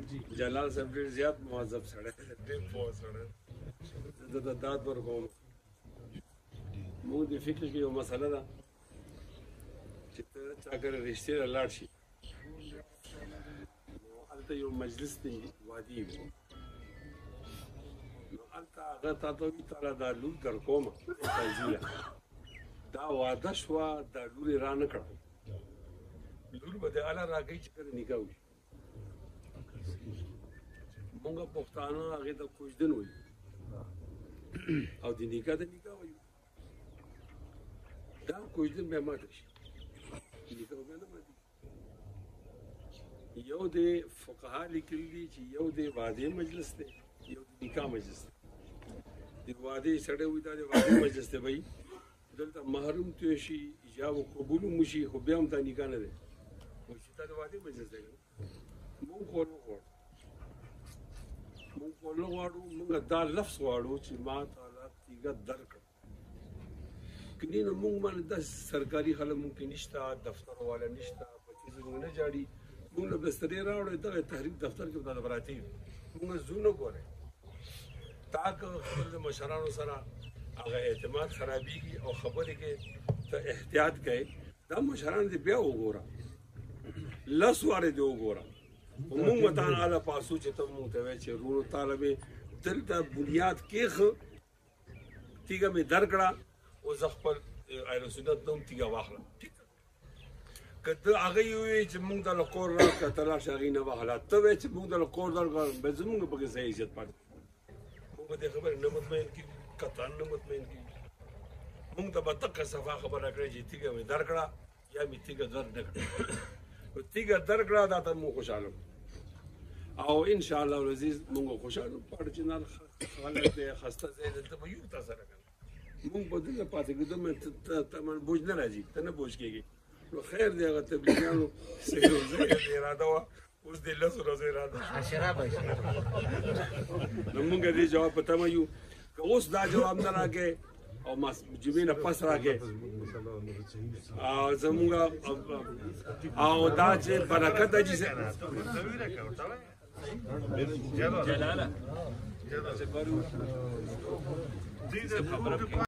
جلال صاحب ډېر زیات مهذب سړی ډېر پوه سړی زه د داد ورکوم موږ د فکر کې یو مسله ده چې ته چا کره رشتې ته لاړ شي نو هلته یو مجلس دی وادي وي نو هلته هغه تا ته وایي تاله دا لور درکومه فیضیله دا واده شوه دا لور یې را نه کړه لور به د اله راکوي چې کله نکاح وشي مونږ پښتانه هغې ته کوژدن وایو او د نکاح ته نکاح وایو دا کوژدن بیا ماته شي نکاح بیا نه ماتېږي یو د فقها لیکلي دي چې یو د واده مجلس دی یو د نکاح مجلس دی د واده سړی وایي دا د واده مجلس دی بھائی دلته محرم تېر شي ایجاب و قبول هم وشي خو بیا هم دا نکاح نه دی وایي چې دا د واده مجلس دی مونږ خو نه غواړو مونږ خو نه غواړو مونږ دا لفظ غواړو چې ما تعالی تیږه درکړه کني نو مونږ باندې داسې سرکاري خلک مونږ کې نشته دفتر والا نشته پکې زموږ نه جاړي مونږ له بسترې راوړی دغه تحریک دفتر کې دا براتی مونږ زو نه ګورئ تا که خپل د مشرانو سره هغه اعتماد خرابېږي او خبرې کې ته احتیاط کوې دا مشران دې بیا وګوره لس وارې دې وګوره مونږ به تا نه هله پاسو چې ته مونږ ته وایې چې ورونو تاله مې دلته بنیاد کېښه تیږه مې درکړه او زه خپل اهل سنت نه هم تیږه واخلم که ته هغې ووایې چې مونږ ته له کور راکړه ته لاړ شه هغې نه واخله ته وایې چې مونږ ته له کور درکړه به زمونږ پکې څه عزت پاتې مونږ به دې خبرې نه مطمئن کېږو قطعا نه مطمئن کېږو مونږ ته به دقه صفا خبره کړې چې تیږه مې درکړه یا مې تیږه در نه کړه تیږه درکړه دا ته مونږ خوشحاله او ان شاء الله العزیز مونږ خوشحاله پاړه چې نن خلک دې خسته ځای دلته به یو تا سره کوي مونږ په دې پاتې کېدو مې ته من بوج نه راځي ته نه بوج کېږي نو خیر دی هغه تبلیغیانو صحیح اراده وه اوس دې لسو ورځو اراده نو مونږ دې جواب په تمه یو که اوس دا جواب نه راکې او جمعې نه پس راکې زمونږ او دا چې برکت ده چې